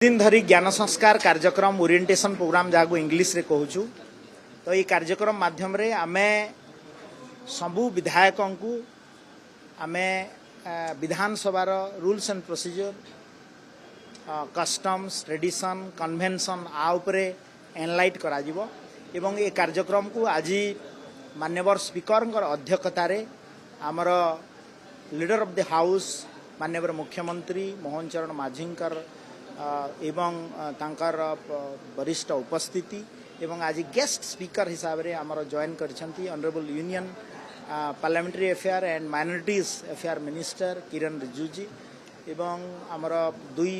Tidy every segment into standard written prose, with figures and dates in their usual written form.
दिन धरी ज्ञान संस्कार कार्यक्रम ओरिएंटेशन प्रोग्राम जहाँ इंग्लिश रे कहूँ तो ये कार्यक्रम माध्यम रे आमे सबू विधायकों को आमे विधानसभा rules and procedure customs tradition convention आ उपरे एनलाइट करा जिवो एवं ये कार्यक्रम को आज माननीय स्पीकर अध्यक्षतार आमर लीडर ऑफ द हाउस माननीय मुख्यमंत्री मोहन चरण माझीकर एवं तांकर वरिष्ठ उपस्थिति एवं आज गेस्ट स्पीकर हिसाब रे आमर join करछंती honourable union parliamentary affair and minorities affair minister किरण रिजिजू एवं आमर दुई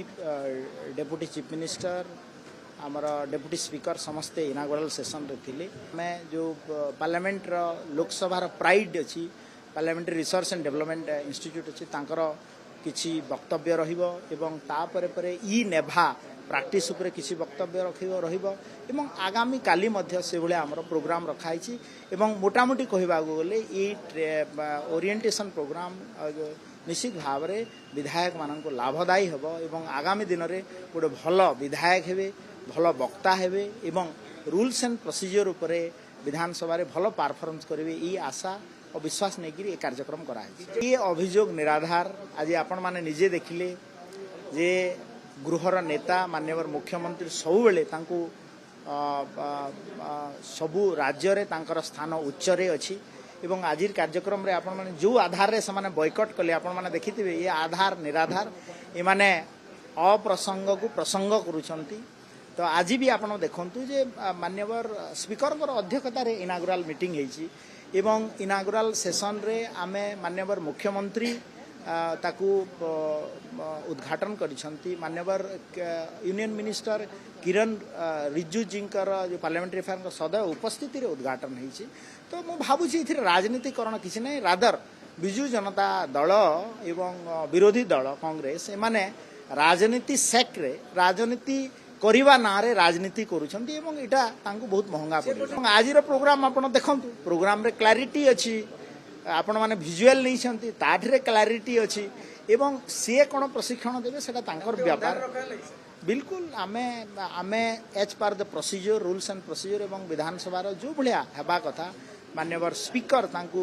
डेप्यूटी चीफ मिनिस्टर आमर डेप्यूटी स्पीकर समस्ते इनागुरल सेशन रे थिले मैं जो पार्लियामेंट लोकसभा प्राइड अच्छी parliamentary research and development institute अच्छी तांकर किछि वक्तव्य रहिबो एवं तापरे परे ई नेभा प्रैक्टिस उपरे किछि वक्तव्य रहिबो एवं आगामी काली मध्य से भले हमर प्रोग्राम रखाइछि एवं मोटामोटी कहबा गले ई ओरिएंटेशन प्रोग्राम निश्चित भाव रे विधायक मानन को लाभदायी हेबो एवं आगामी दिन रे गोटे भल विधायक हेबे भल वक्ता हेबे एवं रूल्स एंड प्रोसीजर उपरे विधानसभा रे भल परफॉर्मेंस करिवे ई आशा और विश्वास नहीं कि कार्यक्रम कराई ये अभियोग निराधार आज आपण माने निजे देखिले जे गृहर नेता माननीय मुख्यमंत्री सबु बेले तांको सबु राज्य रे तांकर स्थान उच्च रे अछि एवं आजिर कार्यक्रम रे आपण माने जो आधार रे समाने बॉयकॉट कले आपण माने देखिथिबे ये आधार निराधार ए माने अप्रसंग को प्रसंग करूछंती तो आज भी आपण देखंतु जे माननीय स्पीकर अध्यक्षतार इनागुराल मीटिंग हेछि एवं इनागुराल सेशन रे आमे माननीय मुख्यमंत्री ताकू उद्घाटन करिसंती माननीय यूनियन मिनिस्टर किरण रिजिजू जींकर जो पार्लियामेंट्री अफेयर सदैव उपस्थिति रे उद्घाटन हेछि तो मु भाबुछि इथिरे राजनीतिकरण किछि नै रादर बिजू जनता दल एवं विरोधी दल कांग्रेस एमाने राजनीति सेक्रे राजनीति करिवा नारे राजनीति करूछंती एवं इटा तांको बहुत महंगा पड़े आजिर प्रोग्राम आपण देखंतु प्रोग्राम रे क्लैरिटी अछि आपण माने विजुअल नै छंती ताठरे क्लैरिटी अछि एवं से कोन प्रशिक्षण देबे सेटा तांकर व्यापार बिल्कुल आमे as per the procedure rules and procedure एवं विधानसभा रो जो भलिया हेबा कथा माननीय स्पीकर तांको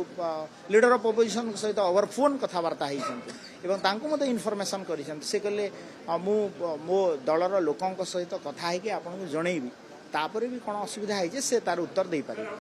लीडर ऑफ अपोजिशन सहित ओवर फोन कथबार्ता होइछंती एवं तांको मते इनफॉरमेशन करिछंती से कहले मो दलर लोकंक सहित कथा है कि आपन को जणैबी तापरे भी कोन असुविधा है जे से तार उत्तर दे पारे।